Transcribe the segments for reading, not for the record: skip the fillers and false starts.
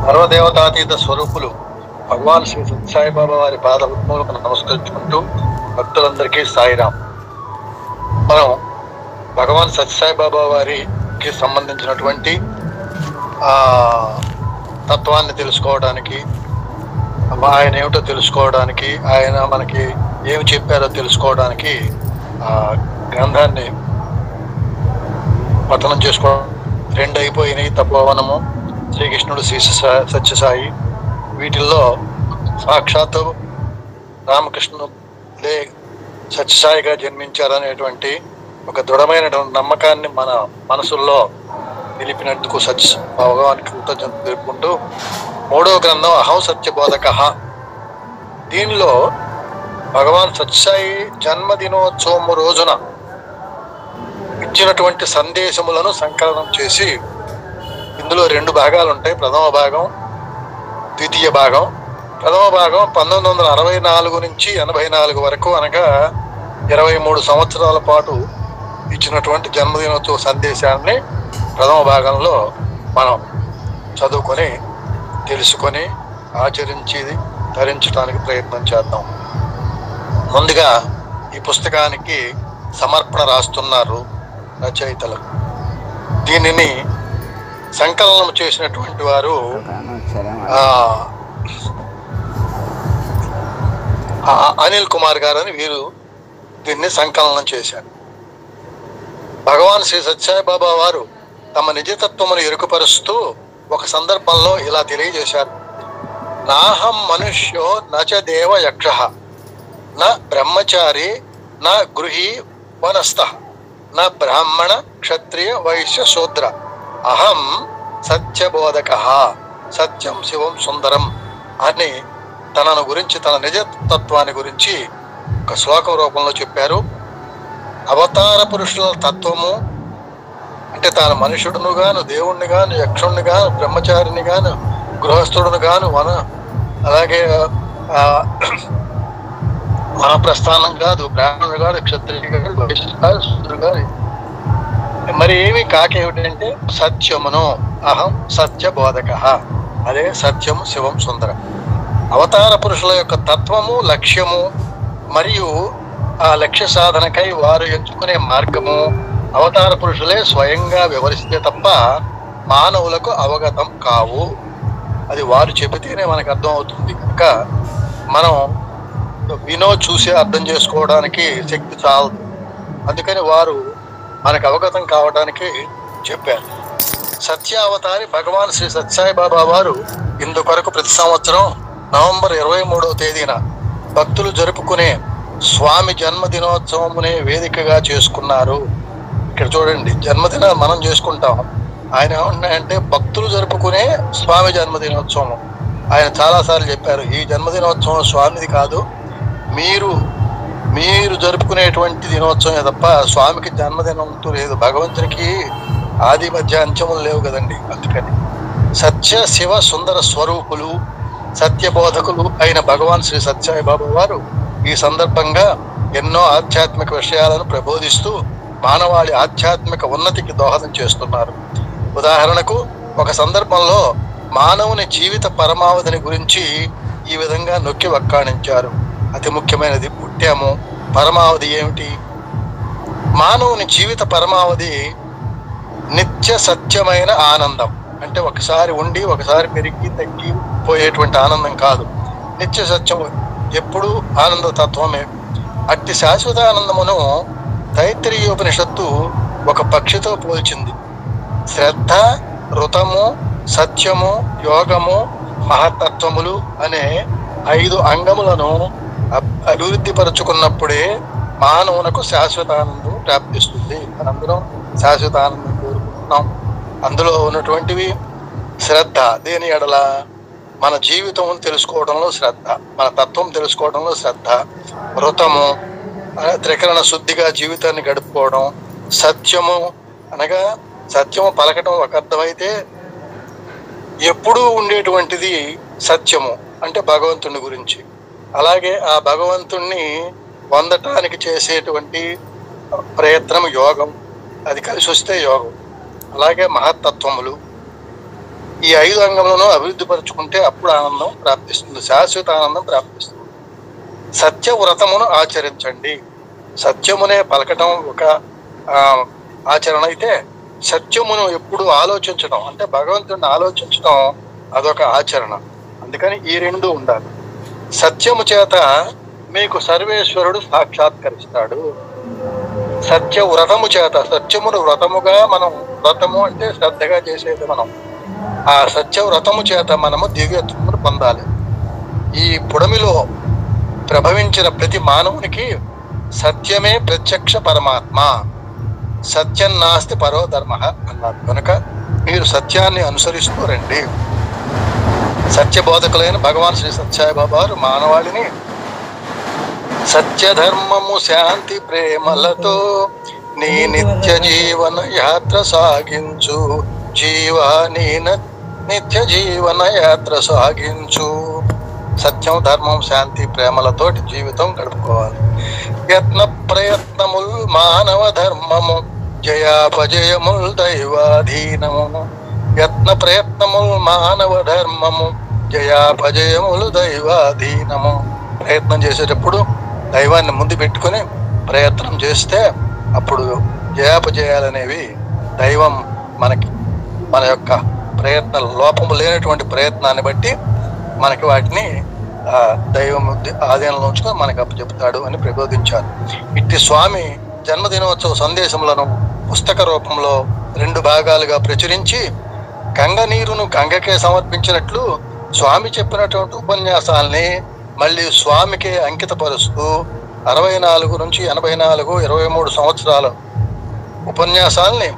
సర్వదేవతాతీత స్వరూపులు భగవాన్ శ్రీ సత్యసాయిబాబా వారి పాదపద్మములకు నమస్కరించుకుంటూ భక్తులందరికీ సాయిరాం. మనం భగవాన్ సత్యసాయిబాబా వారికి సంబంధించినటువంటి తత్వాన్ని తెలుసుకోవడానికి, ఆయన ఏమిటో తెలుసుకోవడానికి, ఆయన మనకి ఏమి చెప్పారో తెలుసుకోవడానికి గ్రంథాన్ని పఠనం చేసుకోవడం. 2 అయిపోయినాయి: తపోవనము, శ్రీకృష్ణుడు, శ్రీ సత్యసాయి. వీటిల్లో సాక్షాత్తు రామకృష్ణుడే సత్యసాయిగా జన్మించారనేటువంటి ఒక దృఢమైన నమ్మకాన్ని మన మనసుల్లో నిలిపినందుకు భగవానికి కృతజ్ఞత తెలుపుకుంటూ 3వ గ్రంథం అహం సత్యబోధక. దీనిలో భగవాన్ సత్యసాయి జన్మదినోత్సవం రోజున ఇచ్చినటువంటి సందేశములను సంకలనం చేసి, ఇందులో 2 భాగాలు ఉంటాయి: ప్రథమ భాగం, ద్వితీయ భాగం. ప్రథమ భాగం 1964 నుంచి 84 వరకు, అనగా 23 సంవత్సరాల పాటు ఇచ్చినటువంటి జన్మదినోత్సవ సందేశాన్ని ప్రథమ భాగంలో మనం చదువుకొని, తెలుసుకొని, ఆచరించి ధరించడానికి ప్రయత్నం చేద్దాం. ముందుగా ఈ పుస్తకానికి సమర్పణ రాస్తున్నారు రచయితలు. దీనిని సంకలనం చేసినటువంటి వారు అనిల్ కుమార్ గారు అని వీరు దీన్ని సంకలనం చేశారు. భగవాన్ శ్రీ సత్యసాయిబాబా వారు తమ నిజతత్వమును ఎరుకుపరుస్తూ ఒక సందర్భంలో ఇలా తెలియజేశారు: నాహం మనుష్యో నచ దేవ యక్షః న బ్రహ్మచారి న గృహీ వనస్థః న బ్రాహ్మణ క్షత్రియ వైశ్య శూద్ర అహం సత్యబోధకః సత్యం శివం సుందరం అని తనను గురించి, తన నిజతత్వాన్ని గురించి ఒక శ్లోకం రూపంలో చెప్పారు. అవతార పురుషుల తత్వము అంటే తాను మనుషుడును గాను, దేవుణ్ణి గాను, యక్షుణ్ణి గాను, బ్రహ్మచారిని గాను, గృహస్థుడును గాను, అలాగే మహాప్రస్థానం కాదు, బ్రాహ్మణుడు కాదు, క్షత్రియుడు కాదు, వైశ్యుడు కాదు, శూద్రుడు కాదు, మరి ఏమి కాకేమిటంటే సత్యమును. అహం సత్య బోధక, అదే సత్యము శివం సుందరం. అవతార పురుషుల యొక్క తత్వము, లక్ష్యము మరియు ఆ లక్ష్య సాధనకై వారు ఎంచుకునే మార్గము అవతార పురుషులే స్వయంగా వివరిస్తే తప్ప మానవులకు అవగతం కావు. అది వారు చెబితేనే మనకు అర్థం అవుతుంది. కనుక మనం చూసి అర్థం చేసుకోవడానికి శక్తి చాలదు. అందుకని వారు మనకు అవగతం కావడానికి చెప్పారు. సత్యావతారి భగవాన్ శ్రీ సత్యసాయిబాబా వారు ఇందుకొరకు ప్రతి సంవత్సరం నవంబర్ 23వ తేదీన భక్తులు జరుపుకునే స్వామి జన్మదినోత్సవమునే వేదికగా చేసుకున్నారు. ఇక్కడ చూడండి, జన్మదిన మనం చేసుకుంటాం, ఆయన ఏమంటున్నాయంటే భక్తులు జరుపుకునే స్వామి జన్మదినోత్సవం. ఆయన చాలాసార్లు చెప్పారు, ఈ జన్మదినోత్సవం స్వామిది కాదు, మీరు జరుపుకునేటువంటి దినోత్సవమే తప్ప స్వామికి జన్మదినం అంటూ లేదు. భగవంతునికి ఆది మధ్య అంత్యములు లేవు కదండి. అందుకని సత్య శివ సుందర స్వరూపులు, సత్యబోధకులు అయిన భగవాన్ శ్రీ సత్యసాయిబాబా వారు ఈ సందర్భంగా ఎన్నో ఆధ్యాత్మిక విషయాలను ప్రబోధిస్తూ మానవాళి ఆధ్యాత్మిక ఉన్నతికి దోహదం చేస్తున్నారు. ఉదాహరణకు, ఒక సందర్భంలో మానవుని జీవిత పరమావధిని గురించి ఈ విధంగా నొక్కి వక్కాణించారు. అతి ముఖ్యమైనది, పుట్టాము, పరమావధి ఏమిటి? మానవుని జీవిత పరమావధి నిత్య సత్యమైన ఆనందం. అంటే ఒకసారి ఉండి ఒకసారి పెరిగి తగ్గిపోయేటువంటి ఆనందం కాదు. నిత్య సత్యం, ఎప్పుడు ఆనంద తత్వమే. అట్టి శాశ్వత ఆనందమును తైత్తిరీయోపనిషత్తు ఒక పక్షితో పోల్చింది. శ్రద్ధ, ఋతము, సత్యము, యోగము, మహత్తత్వములు అనే 5 అంగములను అభివృద్ధి పరుచుకున్నప్పుడే మానవునకు శాశ్వత ఆనందం ప్రాప్తిస్తుంది. మనందరం శాశ్వత ఆనందం కోరుకుంటున్నాం. అందులో ఉన్నటువంటివి శ్రద్ధ, దేని ఎడల మన జీవితం తెలుసుకోవడంలో శ్రద్ధ, మన తత్వం తెలుసుకోవడంలో శ్రద్ధ. ఋతము, త్రికరణ శుద్ధిగా జీవితాన్ని గడుపుకోవడం. సత్యము అనగా సత్యము పలకటం ఒక అర్థమైతే, ఎప్పుడూ ఉండేటువంటిది సత్యము అంటే భగవంతుని గురించి. అలాగే ఆ భగవంతుణ్ణి పొందటానికి చేసేటువంటి ప్రయత్నం యోగం, అది కలిసి వస్తే యోగం. అలాగే మహత్తత్వములు, ఈ 5 అంగములను అభివృద్ధి పరుచుకుంటే అప్పుడు ఆనందం ప్రాప్తిస్తుంది, శాశ్వత ఆనందం ప్రాప్తిస్తుంది. సత్యవ్రతమును ఆచరించండి. సత్యమునే పలకటం ఒక ఆచరణ అయితే, సత్యమును ఎప్పుడు ఆలోచించడం అంటే భగవంతుడిని ఆలోచించడం అదొక ఆచరణ. అందుకని ఈ 2 ఉండాలి. సత్యము చేత మీకు సర్వేశ్వరుడు సాక్షాత్కరిస్తాడు. సత్య వ్రతము చేత, సత్యమును వ్రతముగా మనం, వ్రతము అంటే శ్రద్ధగా చేసేది మనం, ఆ సత్య వ్రతము చేత మనము దివ్యత్వమును పొందాలి. ఈ పుడమిలో ప్రభవించిన ప్రతి మానవునికి సత్యమే ప్రత్యక్ష పరమాత్మ, సత్యం నాస్తి పరో ధర్మ అన్నారు. కనుక మీరు సత్యాన్ని అనుసరిస్తూ రండి. సత్యబోధకులైన భగవాన్ శ్రీ సత్యసాయి బాబా వారు మానవాళిని సత్యధర్మము శాంతి ప్రేమలతో నీ నిత్య జీవన యాత్ర సాగించు, జీవా నీ నిత్య జీవన యాత్ర సాగించు. సత్యం, ధర్మం, శాంతి, ప్రేమలతోటి జీవితం గడుపుకోవాలి. యత్న ప్రయత్నముల్ మానవ ధర్మము, జయాపజయముల్ దైవాధీనము. యత్న ప్రయత్నముల్ మానవ ధర్మము, జయాపజయములు దైవాధీనము. ప్రయత్నం చేసేటప్పుడు దైవాన్ని ముందు పెట్టుకుని ప్రయత్నం చేస్తే అప్పుడు జయాపజయాలనేవి దైవం మనకి, మన యొక్క ప్రయత్న లోపము లేనటువంటి ప్రయత్నాన్ని బట్టి మనకి వాటిని దైవం ఆధీనంలో ఉంచుకొని మనకు అప్పచెప్తాడు అని ప్రబోధించారు. ఇట్టి స్వామి జన్మదినోత్సవ సందేశములను పుస్తక రూపంలో 2 భాగాలుగా ప్రచురించి గంగ నీరును గంగకే సమర్పించినట్లు స్వామి చెప్పినటువంటి ఉపన్యాసాలని మళ్ళీ స్వామికే అంకితపరుస్తూ 64 నుంచి 84, 23 సంవత్సరాల ఉపన్యాసాలని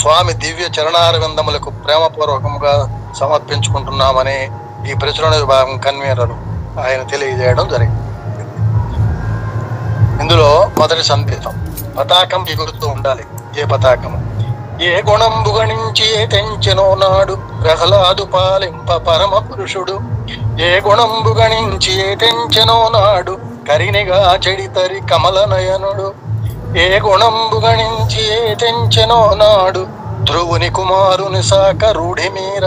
స్వామి దివ్య చరణారవిందములకు ప్రేమపూర్వకంగా సమర్పించుకుంటున్నామని ఈ ప్రచురణ విభాగం కన్వీనర్ ఆయన తెలియజేయడం జరిగింది. ఇందులో మొదటి సందేశం, పతాకం ఎగురుతూ ఉండాలి. ఏ పతాకము? ఏ గుణంబు గణించి ఏ తెంచెనో నాడు ప్రహ్లాదు పాలింప పరమ పురుషుడు. ఏ గుణంబు గణించి ఏ తెంచెనో నాడు కరినిగా చెడితరి కమల నయనుడు. ఏ గుణంబు గణించి ఏ తెంచెనో నాడు ధ్రువుని కుమారుని సాక రూఢి మీర.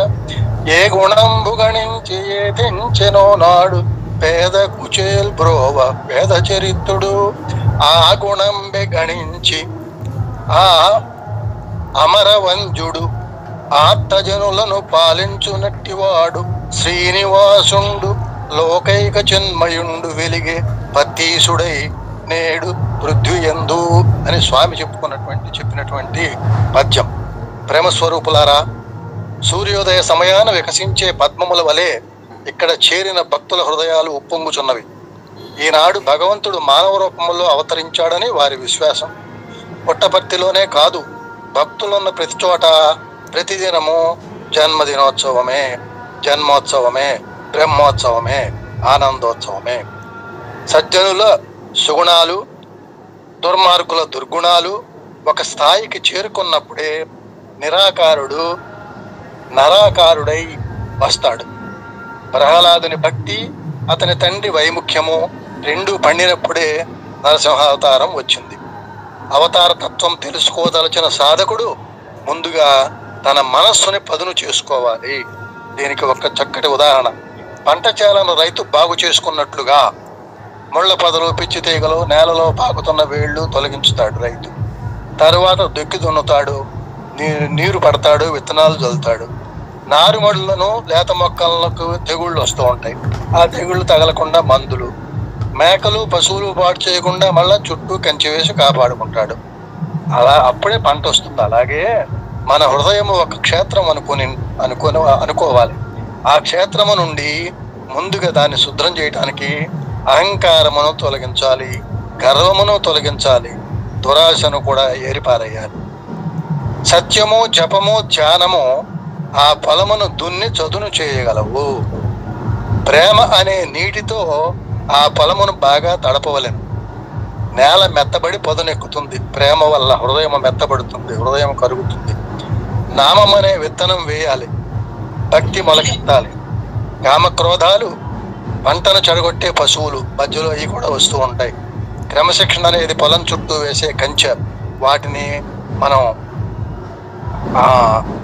ఏ గుణంబు గణించి ఏ తెంచెనో నాడు పేద కుచేల్ బ్రోవ పేద చరిత్రుడు. ఆ గుణంబె గణించి ఆ అమరవంజుడు ఆర్తజనులను పాలించునట్టివాడు శ్రీనివాసుండు లోకైక చిన్మయుండు వెలిగే పతీసుడై నేడు పృథ్వీయందు అని స్వామి చెప్పినటువంటి పద్యం. ప్రేమస్వరూపులారా, సూర్యోదయ సమయాన వికసించే పద్మముల వలె ఇక్కడ చేరిన భక్తుల హృదయాలు ఉప్పొంగుచున్నవి. ఈనాడు భగవంతుడు మానవ రూపంలో అవతరించాడని వారి విశ్వాసం. పుట్టపర్తిలోనే కాదు, భక్తులున్న ప్రతి చోట ప్రతిదినము జన్మదినోత్సవమే, జన్మోత్సవమే, బ్రహ్మోత్సవమే, ఆనందోత్సవమే. సజ్జనుల సుగుణాలు, దుర్మార్గుల దుర్గుణాలు ఒక స్థాయికి చేరుకున్నప్పుడే నిరాకారుడు నరాకారుడై వస్తాడు. ప్రహ్లాదుని భక్తి, అతని తండ్రి వైముఖ్యము 2 పండినప్పుడే నరసింహావతారం వచ్చింది. అవతార తత్వం తెలుసుకోదలచిన సాధకుడు ముందుగా తన మనస్సుని పదును చేసుకోవాలి. దీనికి ఒక చక్కటి ఉదాహరణ, పంట చేలను రైతు బాగు చేసుకున్నట్లుగా ముళ్ళ పొదలు, పిచ్చి తీగలు, నేలలో పాకుతున్న వేళ్లు తొలగించుతాడు రైతు. తరువాత దుక్కి దున్నుతాడు, నీరు పడతాడు, విత్తనాలు చల్లుతాడు. నారుమడులను, లేత మొక్కలకు తెగుళ్ళు వస్తూ ఉంటాయి. ఆ తెగుళ్ళు తగలకుండా మందులు, మేకలు పశువులు పాటు చేయకుండా మళ్ళా చుట్టూ కంచె వేసి కాపాడుకుంటాడు. అలా అప్పుడే పంట వస్తుంది. అలాగే మన హృదయము ఒక క్షేత్రం అనుకోవాలి. ఆ క్షేత్రము నుండి ముందుగా దాన్ని శుభ్రం చేయడానికి అహంకారమును తొలగించాలి, గర్వమును తొలగించాలి, దురాశను కూడా ఏరిపారేయాలి. సత్యము, జపము, ధ్యానము ఆ ఫలమును దున్ని చదును చేయగలవు. ప్రేమ అనే నీటితో ఆ ఫలమును బాగా తడపవలెను. నేల మెత్తబడి పొదనెక్కుతుంది. ప్రేమ వల్ల హృదయం మెత్తబడుతుంది, హృదయం కరుగుతుంది. నామం అనే విత్తనం వేయాలి, భక్తి మొలకెత్తాలి. కామక్రోధాలు పంటను చెడగొట్టే పశువులు, మధ్యలో ఇవి కూడా వస్తూ ఉంటాయి. క్రమశిక్షణ అనేది పొలం చుట్టూ వేసే కంచె, వాటిని మనం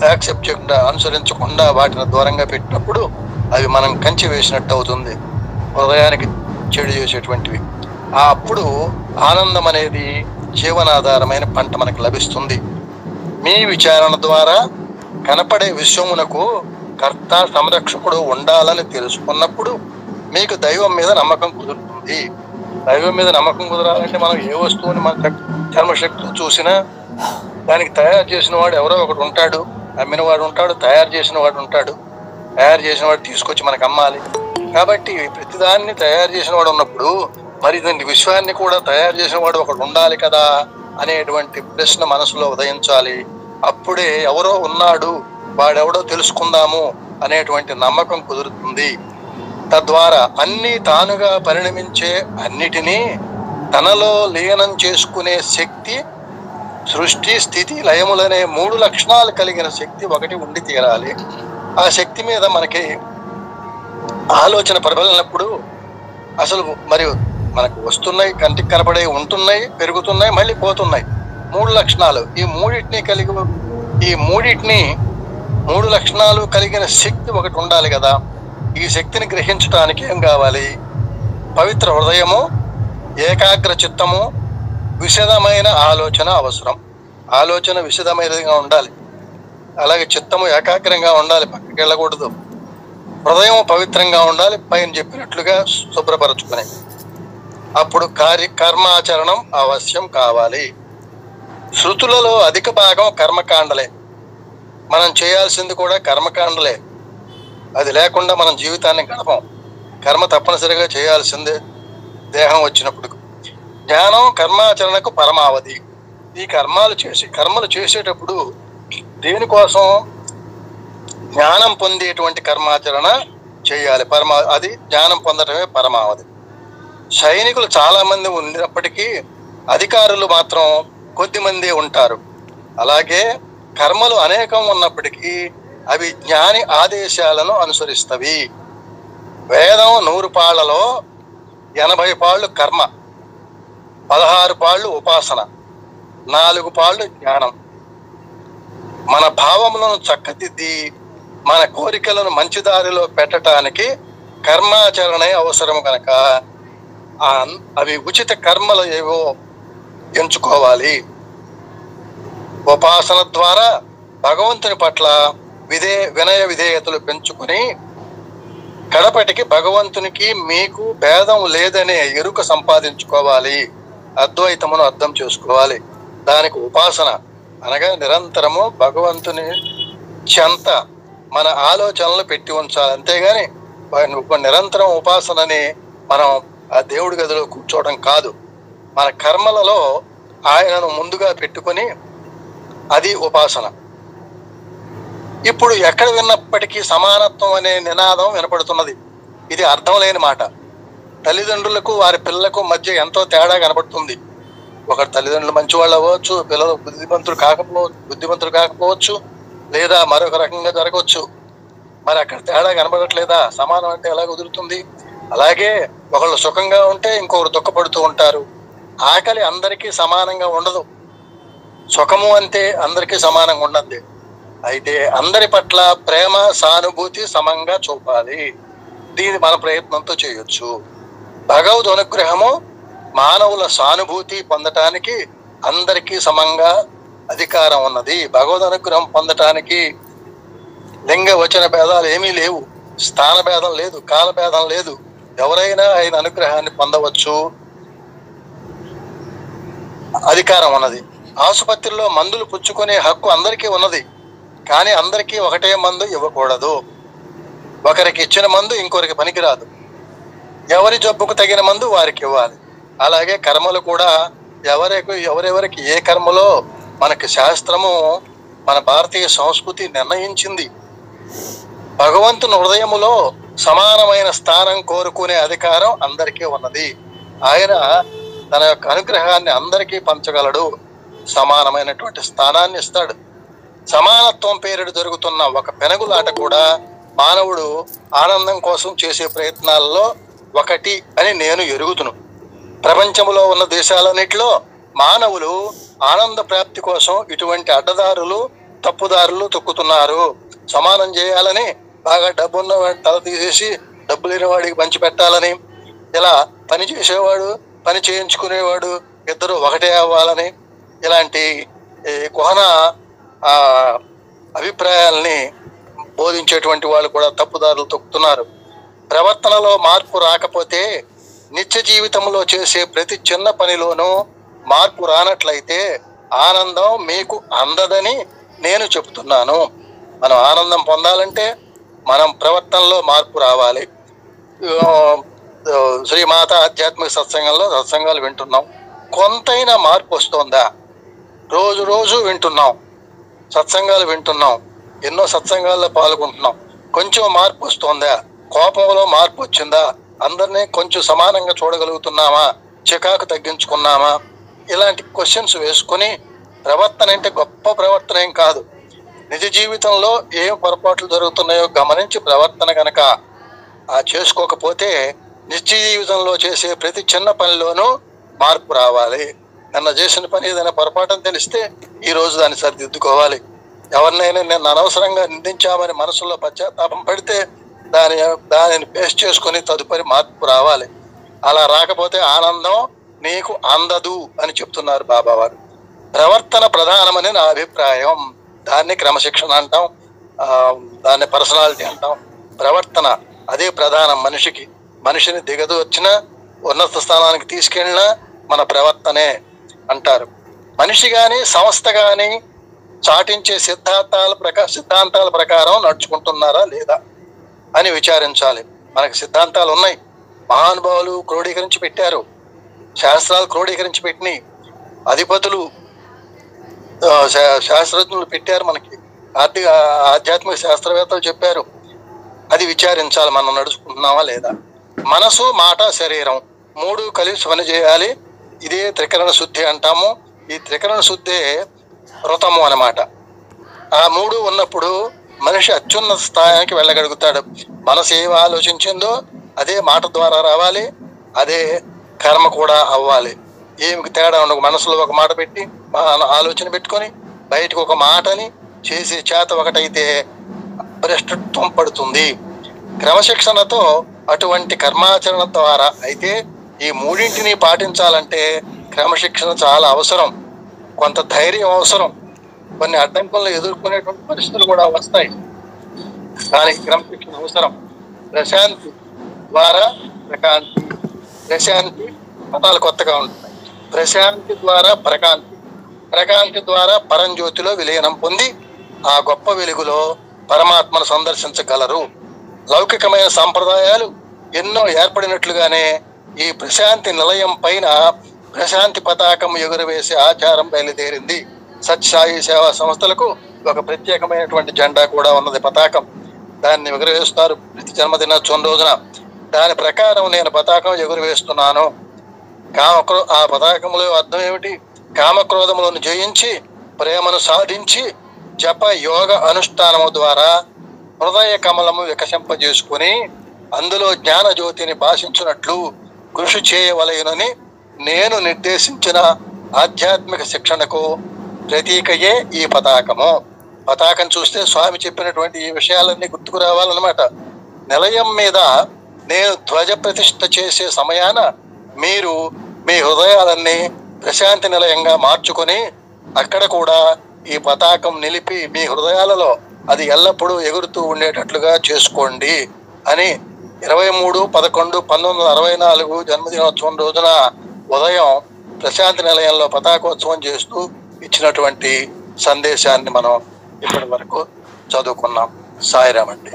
యాక్సెప్ట్ చేయకుండా, అనుసరించకుండా వాటిని దూరంగా పెట్టినప్పుడు అవి మనం కంచి వేసినట్టు అవుతుంది, హృదయానికి చెడు చేసేటువంటివి. అప్పుడు ఆనందం అనేది జీవనాధారమైన పంట మనకు లభిస్తుంది. మీ విచారణ ద్వారా కనపడే విశ్వమునకు కర్త సంరక్షకుడు ఉండాలని తెలుసుకున్నప్పుడు మీకు దైవం మీద నమ్మకం కుదురుతుంది. దైవం మీద నమ్మకం కుదరాలంటే మనం ఏ వస్తువుని మన జన్మశక్తి చూసినా దానికి తయారు చేసిన వాడు ఎవరో ఒకడు ఉంటాడు, అమ్మిన వాడు ఉంటాడు, తయారు చేసిన వాడు ఉంటాడు. తయారు చేసిన వాడు తీసుకొచ్చి మనకు అమ్మాలి. కాబట్టి ప్రతిదాన్ని తయారు చేసిన వాడు ఉన్నప్పుడు మరి దీని విశ్వాన్ని కూడా తయారు చేసిన వాడు ఒకడు ఉండాలి కదా అనేటువంటి ప్రశ్న మనసులో ఉదయించాలి. అప్పుడే ఎవరో ఉన్నాడు, వాడెవడో తెలుసుకుందాము అనేటువంటి నమ్మకం కుదురుతుంది. తద్వారా అన్ని తానుగా పరిణమించే అన్నిటినీ తనలో లీనం చేసుకునే శక్తి, సృష్టి స్థితి లయములనే 3 లక్షణాలు కలిగిన శక్తి ఒకటి ఉండి తీరాలి. ఆ శక్తి మీద మనకి ఆలోచన ప్రబలినప్పుడు అసలు మరి మనకు వస్తున్నాయి, కంటికి కనపడే ఉంటున్నాయి, పెరుగుతున్నాయి, మళ్ళీ పోతున్నాయి. 3 లక్షణాలు. ఈ మూడింటిని 3 లక్షణాలు కలిగిన శక్తి ఒకటి ఉండాలి కదా. ఈ శక్తిని గ్రహించడానికి ఏం కావాలి? పవిత్ర హృదయము, ఏకాగ్ర చిత్తము, విశదమైన ఆలోచన అవసరం. ఆలోచన విశదమైనదిగా ఉండాలి, అలాగే చిత్తము ఏకాగ్రంగా ఉండాలి, పక్కకి వెళ్ళకూడదు. హృదయం పవిత్రంగా ఉండాలి, పైన చెప్పినట్లుగా శుభ్రపరచుకుని. అప్పుడు కర్మాచరణం అవశ్యం కావాలి. శృతులలో అధిక భాగం కర్మకాండలే. మనం చేయాల్సింది కూడా కర్మకాండలే. అది లేకుండా మనం జీవితాన్ని గడపం. కర్మ తప్పనిసరిగా చేయాల్సిందే దేహం వచ్చినప్పుడు. జ్ఞానం కర్మాచరణకు పరమావధి. ఈ కర్మలు చేసేటప్పుడు దేనికోసం? జ్ఞానం పొందేటువంటి కర్మాచరణ చేయాలి. అది జ్ఞానం పొందడమే పరమావధి. సైనికులు చాలా మంది ఉన్నప్పటికీ అధికారులు మాత్రం కొద్ది మంది ఉంటారు. అలాగే కర్మలు అనేకం ఉన్నప్పటికీ అవి జ్ఞాని ఆదేశాలను అనుసరిస్తవి. వేదం 100 పాళ్లలో 80 పాళ్ళు కర్మ, 16 పాళ్ళు ఉపాసన, 4 పాళ్ళు జ్ఞానం. మన భావములను చక్కదిద్ది మన కోరికలను మంచి దారిలో పెట్టడానికి కర్మాచరణే అవసరం కనుక అవి ఉచిత కర్మలు ఏవో ఎంచుకోవాలి. ఉపాసన ద్వారా భగవంతుని పట్ల వినయ విధేయతలు పెంచుకుని కడపటికి భగవంతునికి మీకు భేదం లేదనే ఎరుక సంపాదించుకోవాలి. అద్వైతమును అర్థం చేసుకోవాలి. దానికి ఉపాసన అనగా నిరంతరము భగవంతుని చెంత మన ఆలోచనలు పెట్టి ఉంచాలి. అంతేగాని నిరంతరం ఉపాసనని మనం ఆ దేవుడి గదిలో కూర్చోవడం కాదు. మన కర్మలలో ఆయనను ముందుగా పెట్టుకుని అది ఉపాసన. ఇప్పుడు ఎక్కడ విన్నప్పటికీ సమానత్వం అనే నినాదం వినపడుతున్నది. ఇది అర్థం లేని మాట. తల్లిదండ్రులకు వారి పిల్లలకు మధ్య ఎంతో తేడా కనపడుతుంది. ఒకరు తల్లిదండ్రులు మంచివాళ్ళు అవ్వచ్చు, పిల్లలు బుద్ధిమంతులు కాకపోవచ్చు, లేదా మరొక రకంగా జరగవచ్చు. మరి అక్కడ తేడా కనబడట్లేదా? సమానం అంటే ఎలా కుదురుతుంది? అలాగే ఒకళ్ళు సుఖంగా ఉంటే ఇంకొకరు దుఃఖపడుతూ ఉంటారు. ఆకలి అందరికీ సమానంగా ఉండదు. సుఖము అంటే అందరికీ సమానంగా ఉండదు. అయితే అందరి పట్ల ప్రేమ, సానుభూతి సమంగా చూపాలి. దీన్ని మన ప్రయత్నంతో చేయొచ్చు. భగవద్ అనుగ్రహము మానవుల సానుభూతి పొందటానికి అందరికీ సమంగా అధికారం ఉన్నది. భగవద్ అనుగ్రహం పొందటానికి లింగ వచన భేదాలు ఏమీ లేవు, స్థాన భేదం లేదు, కాల భేదం లేదు. ఎవరైనా ఆయన అనుగ్రహాన్ని పొందవచ్చు, అధికారం ఉన్నది. ఆసుపత్రిలో మందులు పుచ్చుకునే హక్కు అందరికీ ఉన్నది. కానీ అందరికీ ఒకటే మందు ఇవ్వకూడదు. ఒకరికి ఇచ్చిన మందు ఇంకొకరికి పనికిరాదు. ఎవరి జబ్బుకు తగిన మందు వారికి ఇవ్వాలి. అలాగే కర్మలు కూడా ఎవరెవరికి ఏ కర్మలో మనకి శాస్త్రము, మన భారతీయ సంస్కృతి నిర్ణయించింది. భగవంతుని హృదయములో సమానమైన స్థానం కోరుకునే అధికారం అందరికీ ఉన్నది. ఆయన తన యొక్క అనుగ్రహాన్ని అందరికీ పంచగలడు, సమానమైనటువంటి స్థానాన్ని ఇస్తాడు. సమానత్వం పేరిట జరుగుతున్న ఒక పెనుగులాట కూడా మానవుడు ఆనందం కోసం చేసే ప్రయత్నాల్లో ఒకటి అని నేను ఎరుగుతును. ప్రపంచంలో ఉన్న దేశాలన్నిటిలో మానవులు ఆనంద ప్రాప్తి కోసం ఇటువంటి అడ్డదారులు తప్పుదారులు తొక్కుతున్నారు. సమానం చేయాలని బాగా డబ్బున్న వాడి తల తీసేసి డబ్బు లేని వాడికి పంచి పెట్టాలని, ఇలా పని చేసేవాడు పని చేయించుకునేవాడు ఇద్దరు ఒకటే అవ్వాలని, ఇలాంటి కుహన అభిప్రాయాల్ని బోధించేటువంటి వాళ్ళు కూడా తప్పుదారులు తొక్కుతున్నారు. ప్రవర్తనలో మార్పు రాకపోతే నిత్య జీవితంలో చేసే ప్రతి చిన్న పనిలోనూ మార్పు రానట్లయితే ఆనందం మీకు అందదని నేను చెబుతున్నాను. మనం ఆనందం పొందాలంటే మనం ప్రవర్తనలో మార్పు రావాలి. శ్రీమాత ఆధ్యాత్మిక సత్సంగాలు వింటున్నాం, కొంతైనా మార్పు వస్తుందా? రోజు రోజు వింటున్నాం, సత్సంగాలు వింటున్నాం, ఎన్నో సత్సంగాల్లో పాల్గొంటున్నాం, కొంచెం మార్పు వస్తుందా? కోపంలో మార్పు వచ్చిందా? అందరినీ కొంచెం సమానంగా చూడగలుగుతున్నామా? చికాకు తగ్గించుకున్నామా? ఇలాంటి క్వశ్చన్స్ వేసుకొని, ప్రవర్తన అంటే గొప్ప ప్రవర్తన ఏం కాదు, నిజ జీవితంలో ఏం పొరపాట్లు జరుగుతున్నాయో గమనించి ప్రవర్తన కనుక చేసుకోకపోతే నిత్య జీవితంలో చేసే ప్రతి చిన్న పనిలోనూ మార్పు రావాలి. నిన్న చేసిన పని ఏదైనా పొరపాటు తెలిస్తే ఈ రోజు దాన్ని సరిదిద్దుకోవాలి. ఎవరినైనా నిన్న అనవసరంగా నిందించామని మనసులో పశ్చాత్తాపం పడితే దానిని బేస్ చేసుకుని తదుపరి మార్పు రావాలి. అలా రాకపోతే ఆనందం నీకు అందదు అని చెప్తున్నారు బాబావారు. ప్రవర్తన ప్రధానమని నా అభిప్రాయం. దాన్ని క్రమశిక్షణ అంటాం, దాన్ని పర్సనాలిటీ అంటాం. ప్రవర్తన అదే ప్రధానం. మనిషిని దిగదొచ్చినా ఉన్నత స్థానానికి తీసుకెళ్ళినా మన ప్రవర్తనే అంటారు. మనిషి కానీ సంస్థ కానీ చాటించే సిద్ధాంతాల ప్రకారం నడుచుకుంటున్నారా లేదా అని విచారించాలి. మనకి సిద్ధాంతాలు ఉన్నాయి, మహానుభావులు క్రోడీకరించి పెట్టారు, శాస్త్రాలు క్రోడీకరించి పెట్టినాయి, అధిపతులు శాస్త్రజ్ఞులు పెట్టారు, మనకి ఆధ్యాత్మిక శాస్త్రవేత్తలు చెప్పారు. అది విచారించాలి, మనం నడుచుకుంటున్నామా లేదా. మనసు, మాట, శరీరం మూడు కలిసి పని చేయాలి. ఇదే త్రికరణ శుద్ధి అంటాము. ఈ త్రికరణ శుద్ధే వ్రతము అన్నమాట. ఆ మూడు ఉన్నప్పుడు మనిషి అత్యున్నత స్థాయికి వెళ్ళగలుగుతాడు. మనసు ఏమి ఆలోచించిందో అదే మాట ద్వారా రావాలి, అదే కర్మ కూడా అవ్వాలి. ఏమికి తేడా ఉండదు. మనసులో ఒక మాట పెట్టి ఆలోచన పెట్టుకొని బయటకు ఒక మాటని చేసే చేత ఒకటైతే భ్రష్టత్వం పడుతుంది. క్రమశిక్షణతో అటువంటి కర్మాచరణ ద్వారా అయితే ఈ మూడింటిని పాటించాలంటే క్రమశిక్షణ చాలా అవసరం, కొంత ధైర్యం అవసరం, కొన్ని అడ్డంకులను ఎదుర్కొనేటువంటి పరిస్థితులు కూడా వస్తాయి. దానికి క్రమశిక్షణ అవసరం. ప్రశాంతి ద్వారా ప్రకాంతి, ప్రశాంతి పదాలు కొత్తగా ఉంటున్నాయి. ప్రశాంతి ద్వారా ప్రకాంతి, ప్రకాంతి ద్వారా పరంజ్యోతిలో విలీనం పొంది ఆ గొప్ప వెలుగులో పరమాత్మను సందర్శించగలరు. లౌకికమైన సంప్రదాయాలు ఎన్నో ఏర్పడినట్లుగానే ఈ ప్రశాంతి నిలయం పైన ప్రశాంతి పతాకం ఎగురవేసే ఆచారం బయలుదేరింది. సత్యసాయి సేవా సంస్థలకు ఒక ప్రత్యేకమైనటువంటి జెండా కూడా ఉన్నది, పతాకం. దాన్ని ఎగురవేస్తారు ప్రతి జన్మదినోత్సవం రోజున. దాని ప్రకారం నేను పతాకం ఎగురవేస్తున్నాను. ఆ పతాకంలో అర్థం ఏమిటి? కామక్రోధములను జయించి ప్రేమను సాధించి జప యోగ అనుష్ఠానము ద్వారా హృదయ కమలము వికసింపజేసుకుని అందులో జ్ఞాన జ్యోతిని భాషించినట్లు కృషి చేయవలెనని నేను నిర్దేశించిన ఆధ్యాత్మిక శిక్షణకు ప్రతీకయే ఈ పతాకము. పతాకం చూస్తే స్వామి చెప్పినటువంటి ఈ విషయాలన్నీ గుర్తుకు రావాలన్నమాట. నిలయం మీద నేను ధ్వజ ప్రతిష్ఠ చేసే సమయాన మీరు మీ హృదయాలన్నీ ప్రశాంతి నిలయంగా మార్చుకొని అక్కడ కూడా ఈ పతాకం నిలిపి మీ హృదయాలలో అది ఎల్లప్పుడూ ఎగురుతూ ఉండేటట్లుగా చేసుకోండి అని 23/11/1964 జన్మదినోత్సవం రోజున ఉదయం ప్రశాంతి నిలయంలో పతాకోత్సవం చేస్తూ ఇచ్చినటువంటి సందేశాన్ని మనం ఇప్పటి వరకు చదువుకున్నాం. సాయిరామ్ అండి.